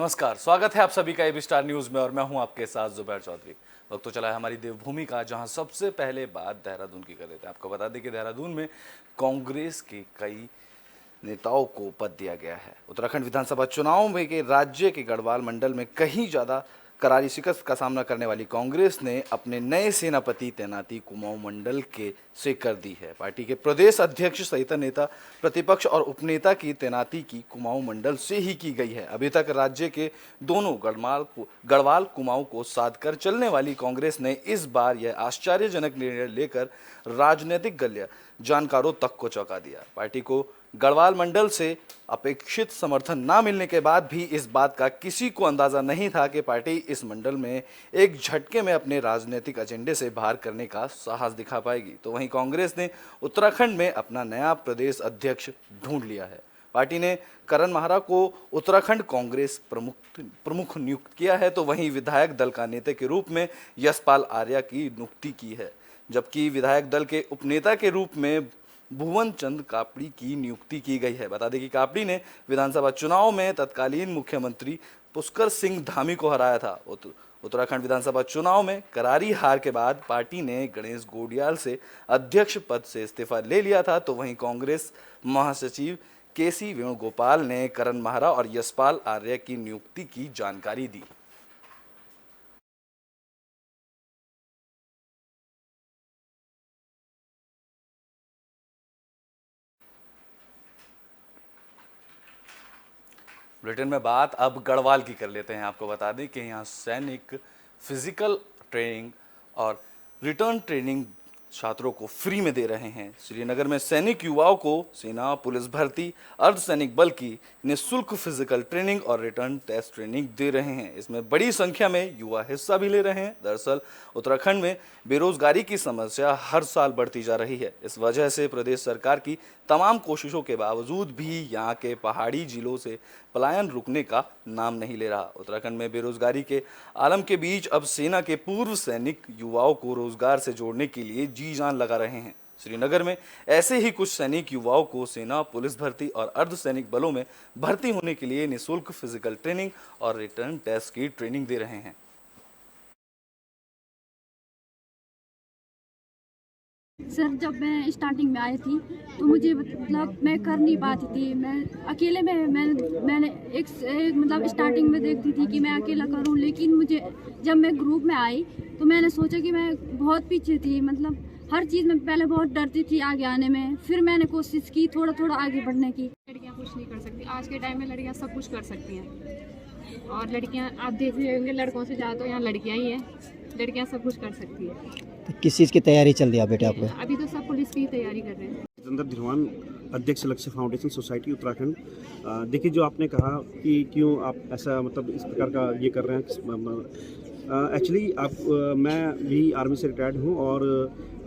नमस्कार, स्वागत है आप सभी का एबी स्टार न्यूज में और मैं हूं आपके साथ जुबैर चौधरी। वक्त तो चला है हमारी देवभूमि का, जहां सबसे पहले बात देहरादून की कर लेते हैं। आपको बता दें कि देहरादून में कांग्रेस के कई नेताओं को पद दिया गया है। उत्तराखंड विधानसभा चुनाव में के राज्य के गढ़वाल मंडल में कहीं ज्यादा करारी शिकस्त का सामना करने वाली कांग्रेस ने अपने नए सेनापति तैनाती कुमाऊं मंडल के से कर दी है। पार्टी के प्रदेश अध्यक्ष सहित नेता प्रतिपक्ष और उपनेता की तैनाती की कुमाऊं मंडल से ही की गई है। अभी तक राज्य के दोनों गढ़वाल कुमाऊं को साध कर चलने वाली कांग्रेस ने इस बार यह आश्चर्यजनक निर्णय लेकर राजनीतिक गलियां जानकारों तक को चौंका दिया। पार्टी को गढ़वाल मंडल से अपेक्षित समर्थन न मिलने के बाद भी इस बात का किसी को अंदाजा नहीं था कि पार्टी इस मंडल में एक झटके में अपने राजनीतिक एजेंडे से बाहर करने का साहस दिखा पाएगी। तो वहीं कांग्रेस ने उत्तराखंड में अपना नया प्रदेश अध्यक्ष ढूंढ लिया है। पार्टी ने करण माहरा को उत्तराखंड कांग्रेस प्रमुख नियुक्त किया है, तो वहीं विधायक दल का नेता के रूप में यशपाल आर्या की नियुक्ति की है, जबकि विधायक दल के उपनेता के रूप में भुवन चंद कापड़ी की नियुक्ति की गई है। बता दें कि कापड़ी ने विधानसभा चुनाव में तत्कालीन मुख्यमंत्री पुष्कर सिंह धामी को हराया था। उत्तराखंड विधानसभा चुनाव में करारी हार के बाद पार्टी ने गणेश गोडियाल से अध्यक्ष पद से इस्तीफा ले लिया था। तो वहीं कांग्रेस महासचिव केसी वेणुगोपाल ने करण माहरा और यशपाल आर्य की नियुक्ति की जानकारी दी। बुलेटिन में बात अब गढ़वाल की कर लेते हैं। आपको बता दें कि यहाँ सैनिक फिजिकल ट्रेनिंग और रिटर्न ट्रेनिंग छात्रों को फ्री में दे रहे हैं। श्रीनगर में सैनिक युवाओं को सेना, पुलिस भर्ती, अर्धसैनिक बल की निःशुल्क फिजिकल ट्रेनिंग और रिटर्न टेस्ट ट्रेनिंग दे रहे हैं। इसमें बड़ी संख्या में युवा हिस्सा भी ले रहे हैं। दरअसल उत्तराखंड में बेरोजगारी की समस्या हर साल बढ़ती जा रही है। इस वजह से प्रदेश सरकार की तमाम कोशिशों के बावजूद भी यहाँ के पहाड़ी जिलों से पलायन रुकने का नाम नहीं ले रहा। उत्तराखंड में बेरोजगारी के आलम के बीच अब सेना के पूर्व सैनिक युवाओं को रोजगार से जोड़ने के लिए जी जान लगा रहे हैं। श्रीनगर में ऐसे ही कुछ सैनिक युवाओं को सेना, पुलिस भर्ती और अर्धसैनिक बलों में भर्ती होने के लिए निःशुल्क फिजिकल ट्रेनिंग और रिटर्न टेस्ट की ट्रेनिंग दे रहे हैं। सर, जब मैं स्टार्टिंग में आई थी तो मुझे मतलब मैं कर नहीं पाती थी। मैं अकेले में मैंने एक मतलब स्टार्टिंग में देखती थी कि मैं अकेला करूं, लेकिन मुझे जब मैं ग्रुप में आई तो मैंने सोचा कि मैं बहुत पीछे थी। मतलब हर चीज़ में पहले बहुत डरती थी आगे आने में, फिर मैंने कोशिश की थोड़ा थोड़ा आगे बढ़ने की। लड़कियां कुछ नहीं कर सकती। आज के टाइम में लड़कियां सब कुछ कर सकती हैं, और लड़कियां आप देख रहे होंगे लड़कों से ज़्यादा तो यहाँ लड़कियां ही हैं। लड़कियां सब कुछ कर सकती है। तो किस चीज़ की तैयारी चल रही है बेटे आपको? अभी तो सब पुलिस की तैयारी कर रहे हैं। जितेंद्र धिरवान, अध्यक्ष लक्ष्य फाउंडेशन सोसाइटी उत्तराखंड। देखिए, जो आपने कहा कि क्यों आप ऐसा मतलब इस प्रकार का ये कर रहे हैं, एक्चुअली मैं भी आर्मी से रिटायर्ड हूँ, और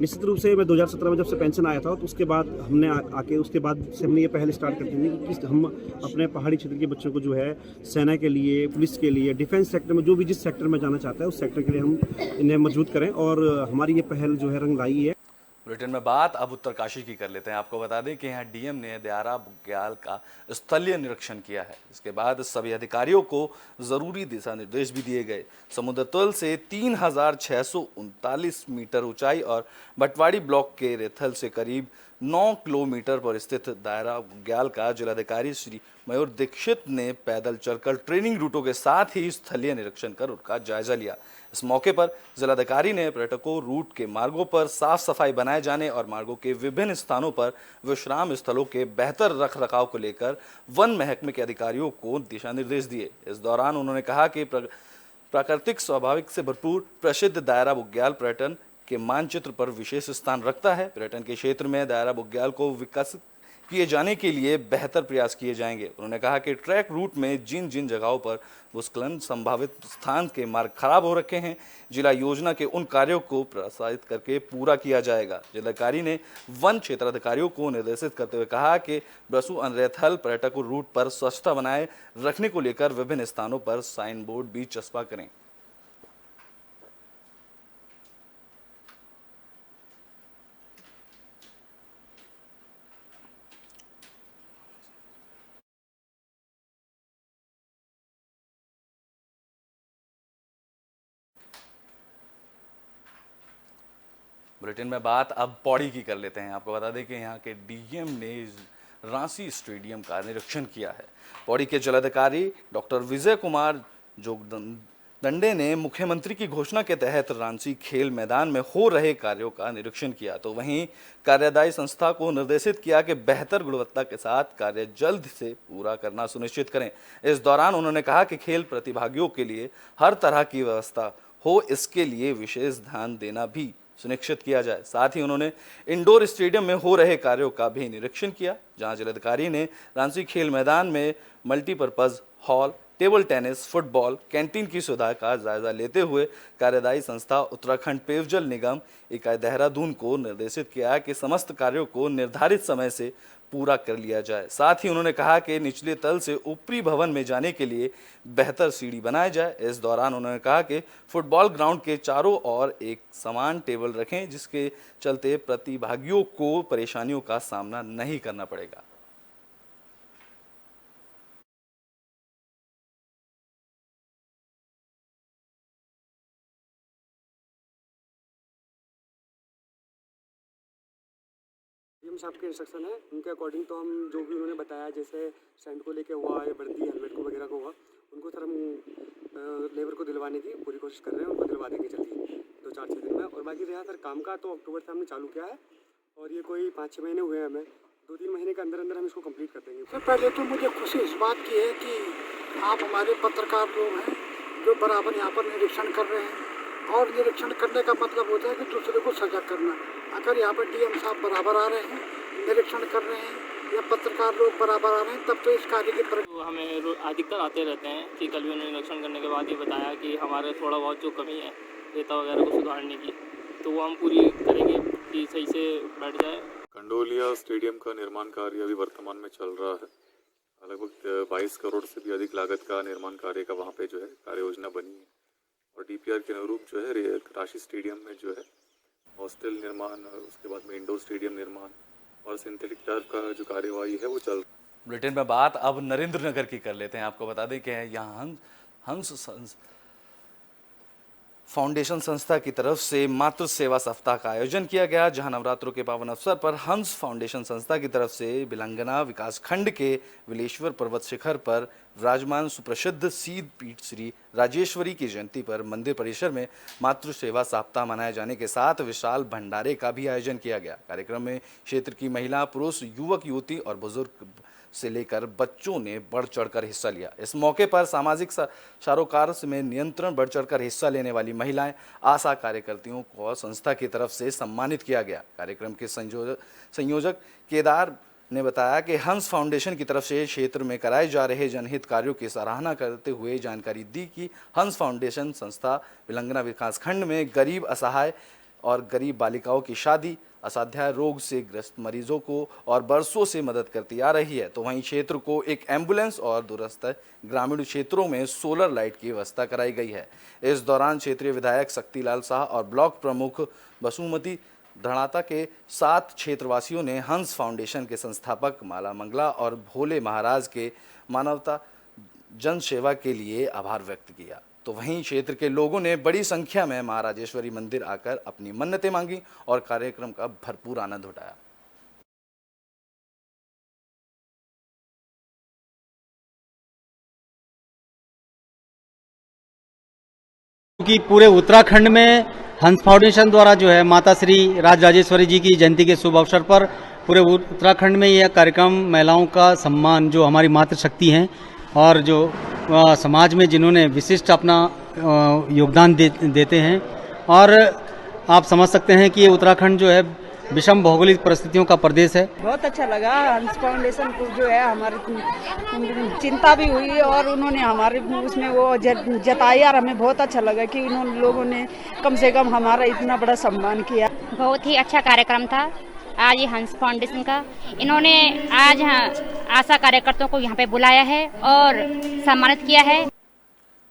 निश्चित रूप से मैं 2017 में जब से पेंशन आया था तो उसके बाद हमने आके उसके बाद से हमने ये पहले स्टार्ट कर दी थी कि हम अपने पहाड़ी क्षेत्र के बच्चों को जो है सेना के लिए, पुलिस के लिए, डिफेंस सेक्टर में जो भी जिस सेक्टर में जाना चाहता है उस सेक्टर के लिए हम इन्हें मजबूत करें, और हमारी ये पहल जो है रंग लाई है। बुलेटिन में बात अब उत्तरकाशी की कर लेते हैं। आपको बता दें कि यहाँ डीएम ने दायरा बुग्याल का स्थलीय निरीक्षण किया है। इसके बाद सभी अधिकारियों को जरूरी दिशा निर्देश भी दिए गए। समुद्र तल से 3639 मीटर ऊंचाई और बटवाड़ी ब्लॉक के रेथल से करीब 9 किलोमीटर पर स्थित दायरा बुग्याल का जिलाधिकारी श्री मयूर दीक्षित ने पैदल चलकर ट्रेनिंग रूटों के साथ ही स्थलीय निरीक्षण कर उनका जायजा लिया। इस मौके पर जिलाधिकारी ने पर्यटकों रूट के मार्गों पर साफ सफाई बनाए जाने और मार्गों के विभिन्न स्थानों पर विश्राम स्थलों के बेहतर रखरखाव को लेकर वन महकमे के अधिकारियों को दिशा निर्देश दिए। इस दौरान उन्होंने कहा कि प्राकृतिक स्वाभाविक से भरपूर प्रसिद्ध दायरा बुग्याल पर्यटन के मानचित्र पर विशेष स्थान रखता है। पर्यटन के क्षेत्र में दायरा बुग्याल को विकसित किए जाने के लिए बेहतर प्रयास किए जाएंगे। उन्होंने कहा कि ट्रैक रूट में जिन जिन जगहों पर भूस्खलन संभावित स्थान के मार्ग खराब हो रखे हैं, जिला योजना के उन कार्यों को प्रसारित करके पूरा किया जाएगा। जिलाधिकारी ने वन क्षेत्राधिकारियों को निर्देशित करते हुए कहा कि ब्रसू अनरेथल पर्यटकों रूट पर स्वच्छता बनाए रखने को लेकर विभिन्न स्थानों पर साइन बोर्ड भी चस्पा करें। बुलेटिन में बात अब पौड़ी की कर लेते हैं। आपको बता दें कि यहाँ के डीएम ने रांसी स्टेडियम का निरीक्षण किया है। पौड़ी के जिलाधिकारी डॉक्टर विजय कुमार जोगदंडे ने मुख्यमंत्री की घोषणा के तहत रांसी खेल मैदान में हो रहे कार्यों का निरीक्षण किया, तो वहीं कार्यदायी संस्था को निर्देशित किया कि बेहतर गुणवत्ता के साथ कार्य जल्द से पूरा करना सुनिश्चित करें। इस दौरान उन्होंने कहा कि खेल प्रतिभागियों के लिए हर तरह की व्यवस्था हो, इसके लिए विशेष ध्यान देना भी सुनिश्चित किया जाए। साथ ही उन्होंने इंडोर स्टेडियम में हो रहे कार्यों का भी निरीक्षण किया, जहां जिलाधिकारी ने रांसी खेल मैदान में multipurpose hall, table tennis, football, canteen की सुविधा का जायजा लेते हुए कार्यदायी संस्था उत्तराखंड पेयजल निगम इकाई देहरादून को निर्देशित किया कि समस्त कार्यों को निर्धारित समय से पूरा कर लिया जाए। साथ ही उन्होंने कहा कि निचले तल से ऊपरी भवन में जाने के लिए बेहतर सीढ़ी बनाई जाए। इस दौरान उन्होंने कहा कि फुटबॉल ग्राउंड के चारों ओर एक समान टेबल रखें, जिसके चलते प्रतिभागियों को परेशानियों का सामना नहीं करना पड़ेगा। डीएम साहब के इंस्ट्रक्शन है, उनके अकॉर्डिंग तो हम जो भी उन्होंने बताया, जैसे स्टैंड को लेके हुआ या वर्दी हेलमेट को वगैरह को हुआ, उनको सर हम लेबर को दिलवाने की पूरी कोशिश कर रहे हैं। उनको दिलवा देंगे जल्दी 2-4-6 दिन में। और बाकी रहा सर काम का, तो अक्टूबर से हमने चालू किया है और ये कोई 5-6 महीने हुए हैं हमें, 2-3 महीने के अंदर अंदर हम इसको कंप्लीट कर देंगे। सर पहले तो मुझे खुशी इस बात की है कि आप हमारे पत्रकार लोग हैं जो बराबर यहाँ पर निरीक्षण कर रहे हैं, और निरीक्षण करने का मतलब होता है कि दूसरे को सजग करना। अगर यहाँ पर डीएम साहब बराबर आ रहे हैं, निरीक्षण कर रहे हैं, या पत्रकार लोग बराबर आ रहे हैं, तब तो इस कार्य की हमें अधिकतर आते रहते हैं कि कल भी उन्होंने निरीक्षण करने के बाद ये बताया कि हमारे थोड़ा बहुत जो कमी है रेता वगैरह को सुधारने की, तो वो हम पूरी करेंगे कि सही से बैठ जाए। कंडोलिया स्टेडियम का निर्माण कार्य अभी वर्तमान में चल रहा है। लगभग 22 करोड़ से भी अधिक लागत का निर्माण कार्य का वहाँ पे जो है कार्य योजना बनी है, और डीपीआर के अनुरूप जो है रांसी स्टेडियम में जो है हॉस्टल निर्माण, उसके बाद में इंडोर स्टेडियम निर्माण और सिंथेटिक टर्फ का जो कार्यवाही है वो चल। बुलेटिन में बात अब नरेंद्र नगर की कर लेते हैं। आपको बता दें कि यहाँ हंस फाउंडेशन संस्था की तरफ से मातृ सेवा सप्ताह का आयोजन किया गया, जहां नवरात्रों के पावन अवसर पर हंस फाउंडेशन संस्था की तरफ से बिलंगना विकास खंड के विलेश्वर पर्वत शिखर पर विराजमान सुप्रसिद्ध सीध पीठ श्री राजेश्वरी की जयंती पर मंदिर परिसर में मातृ सेवा सप्ताह मनाए जाने के साथ विशाल भंडारे का भी आयोजन किया गया। कार्यक्रम में क्षेत्र की महिला, पुरुष, युवक, युवती और बुजुर्ग से लेकर बच्चों ने बढ़ चढ़कर हिस्सा लिया। इस मौके पर सामाजिक सरोकार में नियंत्रण बढ़ चढ़कर हिस्सा लेने वाली महिलाएं, आशा कार्यकर्तियों को संस्था की तरफ से सम्मानित किया गया। कार्यक्रम के संयोजक केदार ने बताया कि हंस फाउंडेशन की तरफ से क्षेत्र में कराए जा रहे जनहित कार्यों की सराहना करते हुए जानकारी दी कि हंस फाउंडेशन संस्था बिलंगना विकास खंड में गरीब, असहाय और गरीब बालिकाओं की शादी, असाध्य रोग से ग्रस्त मरीजों को और बरसों से मदद करती आ रही है। तो वहीं क्षेत्र को एक एम्बुलेंस और दूरस्थ ग्रामीण क्षेत्रों में सोलर लाइट की व्यवस्था कराई गई है। इस दौरान क्षेत्रीय विधायक शक्तिलाल शाह और ब्लॉक प्रमुख बसुमती धड़ाता के साथ क्षेत्रवासियों ने हंस फाउंडेशन के संस्थापक माला मंगला और भोले महाराज के मानवता जन सेवा के लिए आभार व्यक्त किया। तो वहीं क्षेत्र के लोगों ने बड़ी संख्या में मां राजेश्वरी मंदिर आकर अपनी मन्नतें मांगी और कार्यक्रम का भरपूर आनंद उठाया। क्योंकि पूरे उत्तराखंड में हंस फाउंडेशन द्वारा जो है माता श्री राजेश्वरी जी की जयंती के शुभ अवसर पर पूरे उत्तराखंड में यह कार्यक्रम महिलाओं का सम्मान, जो हमारी मातृशक्ति हैं और जो समाज में जिन्होंने विशिष्ट अपना योगदान देते हैं, और आप समझ सकते हैं कि ये उत्तराखंड जो है विषम भौगोलिक परिस्थितियों का प्रदेश है। बहुत अच्छा लगा। हंस फाउंडेशन को जो है हमारी चिंता भी हुई और उन्होंने हमारे उसमें वो जताया, और हमें बहुत अच्छा लगा कि उन्होंने लोगों ने कम से कम हमारा इतना बड़ा सम्मान किया। बहुत ही अच्छा कार्यक्रम था आज ये हंस फाउंडेशन का। इन्होंने आज आशा कार्यकर्ताओं को यहाँ पे बुलाया है और सम्मानित किया है।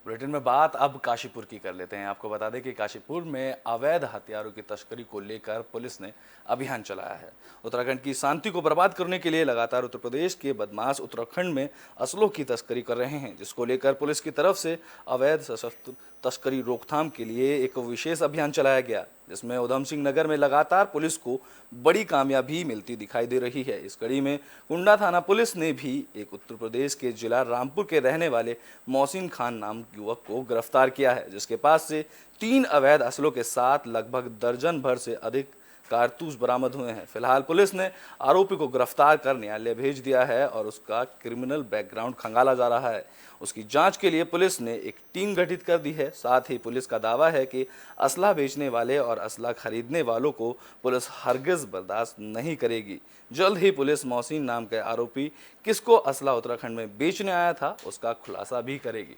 बुलेटिन में बात अब काशीपुर की कर लेते हैं। आपको बता दें कि काशीपुर में अवैध हथियारों की तस्करी को लेकर पुलिस ने अभियान चलाया है। उत्तराखंड की शांति को बर्बाद करने के लिए लगातार उत्तर प्रदेश के बदमाश उत्तराखंड में असलों की तस्करी कर रहे हैं, जिसको लेकर पुलिस की तरफ से अवैध सशस्त्र तस्करी रोकथाम के लिए एक विशेष अभियान चलाया गया। जिसमें उधम सिंह नगर में लगातार पुलिस को बड़ी कामयाबी मिलती दिखाई दे रही है। इस कड़ी में कुंडा थाना पुलिस ने भी एक उत्तर प्रदेश के जिला रामपुर के रहने वाले मोहसिन खान नाम युवक को गिरफ्तार किया है, जिसके पास से 3 अवैध असलों के साथ लगभग दर्जन भर से अधिक कारतूस बरामद हुए हैं। फिलहाल पुलिस ने आरोपी को गिरफ्तार कर न्यायालय भेज दिया है और उसका क्रिमिनल बैकग्राउंड खंगाला जा रहा है। उसकी जांच के लिए पुलिस ने एक टीम गठित कर दी है। साथ ही पुलिस का दावा है कि असला बेचने वाले और असला खरीदने वालों को पुलिस हरगिज बर्दाश्त नहीं करेगी। जल्द ही पुलिस मोहसिन नाम के आरोपी किसको असला उत्तराखंड में बेचने आया था उसका खुलासा भी करेगी।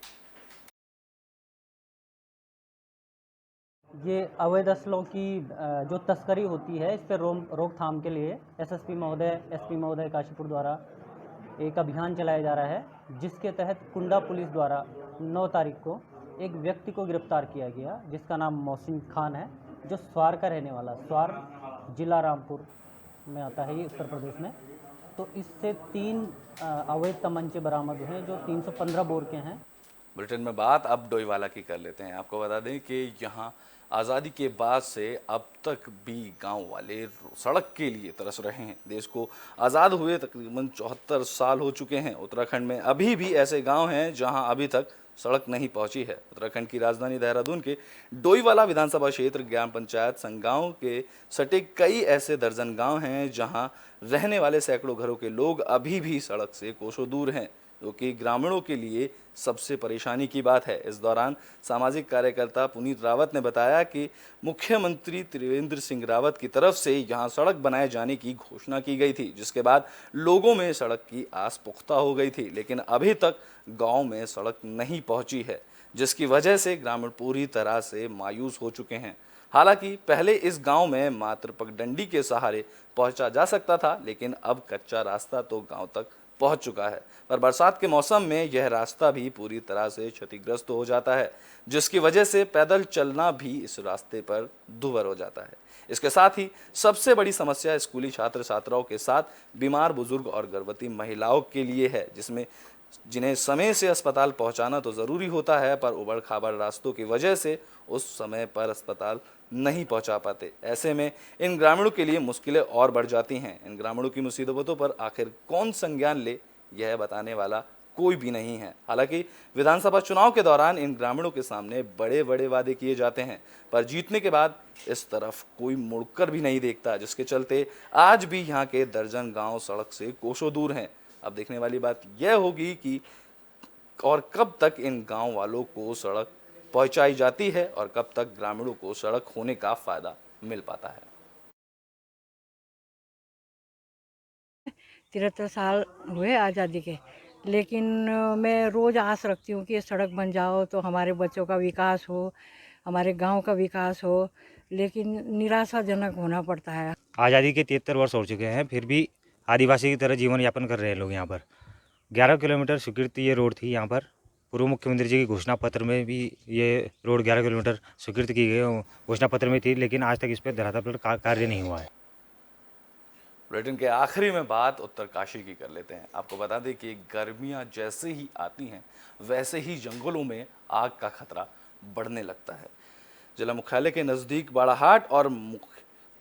ये अवैध असलों की जो तस्करी होती है, इस पर रोकथाम के लिए एसपी महोदय काशीपुर द्वारा एक अभियान चलाया जा रहा है, जिसके तहत कुंडा पुलिस द्वारा 9 तारीख को एक व्यक्ति को गिरफ्तार किया गया, जिसका नाम मोहसिन खान है, जो स्वार का रहने वाला, स्वार जिला रामपुर में आता है ये उत्तर प्रदेश में। तो इससे 3 अवैध तमंचे बरामद हुए जो 315 बोर के हैं। बुलेटिन में बात अब डोईवाला की कर लेते हैं। आपको बता दें कि यहाँ आज़ादी के बाद से अब तक भी गांव वाले सड़क के लिए तरस रहे हैं। देश को आज़ाद हुए तकरीबन 74 साल हो चुके हैं। उत्तराखंड में अभी भी ऐसे गांव हैं जहां अभी तक सड़क नहीं पहुंची है। उत्तराखंड की राजधानी देहरादून के डोईवाला विधानसभा क्षेत्र ग्राम पंचायत संगांव के सटे कई ऐसे दर्जन गांव हैं जहां रहने वाले सैकड़ों घरों के लोग अभी भी सड़क से कोसों दूर हैं, जो कि ग्रामीणों के लिए सबसे परेशानी की बात है। इस दौरान सामाजिक कार्यकर्ता पुनीत रावत ने बताया कि मुख्यमंत्री त्रिवेंद्र सिंह रावत की तरफ से यहां सड़क बनाए जाने की घोषणा की गई थी, जिसके बाद लोगों में सड़क की आस पुख्ता हो गई थी, लेकिन अभी तक गांव में सड़क नहीं पहुंची है, जिसकी वजह से ग्रामीण पूरी तरह से मायूस हो चुके हैं। हालांकि पहले इस गांव में मात्र पगडंडी के सहारे पहुंचा जा सकता था, लेकिन अब कच्चा रास्ता तो गांव तक पहुंच चुका है, पर बरसात के मौसम में यह रास्ता भी पूरी तरह से क्षतिग्रस्त हो जाता है, जिसकी वजह से पैदल चलना भी इस रास्ते पर दुभर हो जाता है। इसके साथ ही सबसे बड़ी समस्या स्कूली छात्र छात्राओं के साथ बीमार बुजुर्ग और गर्भवती महिलाओं के लिए है, जिन्हें समय से अस्पताल पहुंचाना तो ज़रूरी होता है, पर उबड़ खाबड़ रास्तों की वजह से उस समय पर अस्पताल नहीं पहुंचा पाते। ऐसे में इन ग्रामीणों के लिए मुश्किलें और बढ़ जाती हैं। इन ग्रामीणों की मुसीबतों पर आखिर कौन संज्ञान ले, यह बताने वाला कोई भी नहीं है। हालांकि विधानसभा चुनाव के दौरान इन ग्रामीणों के सामने बड़े बड़े वादे किए जाते हैं, पर जीतने के बाद इस तरफ कोई मुड़कर भी नहीं देखता, जिसके चलते आज भी यहाँ के दर्जन गाँव सड़क से कोसों दूर हैं। अब देखने वाली बात यह होगी कि और कब तक इन गांव वालों को सड़क पहुंचाई जाती है और कब तक ग्रामीणों को सड़क होने का फायदा मिल पाता है। 73 साल हुए आज़ादी के, लेकिन मैं रोज़ आस रखती हूँ कि ये सड़क बन जाओ तो हमारे बच्चों का विकास हो, हमारे गांव का विकास हो, लेकिन निराशाजनक होना पड़ता है। आज़ादी के 73 वर्ष हो चुके हैं, फिर भी आदिवासी की तरह जीवन यापन कर रहे हैं लोग यहाँ पर। 11 किलोमीटर स्वीकृत ये रोड थी यहाँ पर। पूर्व मुख्यमंत्री जी के घोषणा पत्र में भी ये रोड 11 किलोमीटर स्वीकृत की गई घोषणा पत्र में थी, लेकिन आज तक इस पर धरातल पर कार्य नहीं हुआ है। बुलेटिन के आखिरी में बात उत्तरकाशी की कर लेते हैं। आपको बता दें कि गर्मियां जैसे ही आती हैं वैसे ही जंगलों में आग का खतरा बढ़ने लगता है। जिला मुख्यालय के नज़दीक बाड़ाहाट और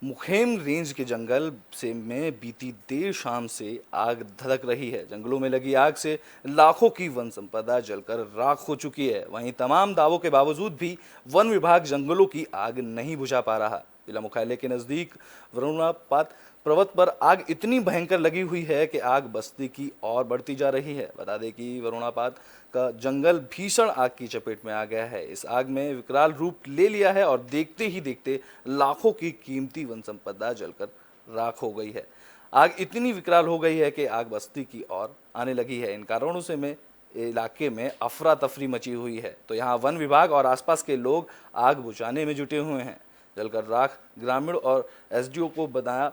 मुखेम रेंज के जंगल में बीती देर शाम से आग धधक रही है। जंगलों में लगी आग से लाखों की वन संपदा जलकर राख हो चुकी है। वहीं तमाम दावों के बावजूद भी वन विभाग जंगलों की आग नहीं बुझा पा रहा। जिला मुख्यालय के नज़दीक वरुणापात पर्वत पर आग इतनी भयंकर लगी हुई है कि आग बस्ती की ओर बढ़ती जा रही है। बता दें कि वरुणापात का जंगल भीषण आग की चपेट में आ गया है। इस आग में विकराल रूप ले लिया है और देखते ही देखते लाखों की कीमती वन संपदा जलकर राख हो गई है। आग इतनी विकराल हो गई है कि आग बस्ती की ओर आने लगी है। इन कारणों से इलाके में अफरा तफरी मची हुई है, तो यहाँ वन विभाग और आसपास के लोग आग बुझाने में जुटे हुए हैं। जलकर राख ग्रामीण और एसडीओ को बताया।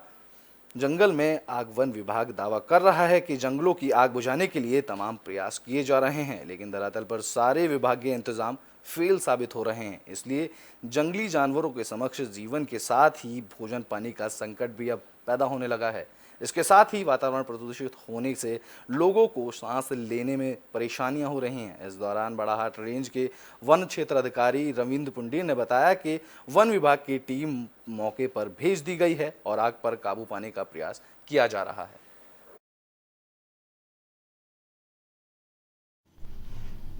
जंगल में आग वन विभाग दावा कर रहा है कि जंगलों की आग बुझाने के लिए तमाम प्रयास किए जा रहे हैं, लेकिन धरातल पर सारे विभागीय इंतजाम फेल साबित हो रहे हैं। इसलिए जंगली जानवरों के समक्ष जीवन के साथ ही भोजन पानी का संकट भी अब पैदा होने लगा है। इसके साथ ही वातावरण प्रदूषित होने से लोगों को सांस लेने में परेशानियां हो रही हैं। इस दौरान बड़ाहाट रेंज के वन क्षेत्र अधिकारी रविंद्र पुंडीर ने बताया कि वन विभाग की टीम मौके पर भेज दी गई है और आग पर काबू पाने का प्रयास किया जा रहा है।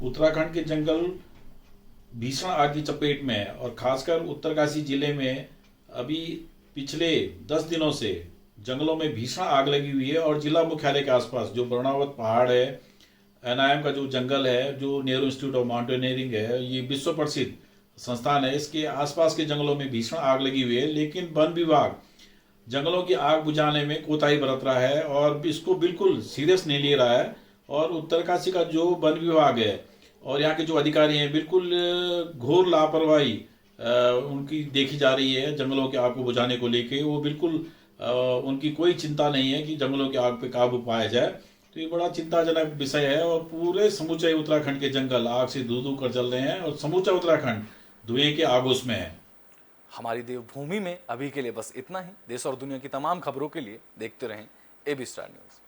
उत्तराखंड के जंगल भीषण आग की चपेट में है और खासकर उत्तरकाशी जिले में अभी पिछले 10 दिनों से जंगलों में भीषण आग लगी हुई है और जिला मुख्यालय के आसपास जो बरनावत पहाड़ है, NIM का जो जंगल है, जो नेहरू इंस्टीट्यूट ऑफ माउंटेनियरिंग है, ये विश्व प्रसिद्ध संस्थान है, इसके आसपास के जंगलों में भीषण आग लगी हुई है। लेकिन वन विभाग जंगलों की आग बुझाने में कोताही बरत रहा है और इसको बिल्कुल सीरियस नहीं ले रहा है। और उत्तरकाशी का जो वन विभाग है और यहाँ के जो अधिकारी हैं, बिल्कुल घोर लापरवाही उनकी देखी जा रही है जंगलों की आग को बुझाने को लेके। वो बिल्कुल उनकी कोई चिंता नहीं है कि जंगलों की आग पे काबू पाया जाए। तो ये बड़ा चिंताजनक विषय है और पूरे समूचे उत्तराखंड के जंगल आग से धू धू कर जल रहे हैं और समूचा उत्तराखंड धुएं के आगोश में है। हमारी देवभूमि में अभी के लिए बस इतना ही। देश और दुनिया की तमाम खबरों के लिए देखते रहें AB स्टार न्यूज़।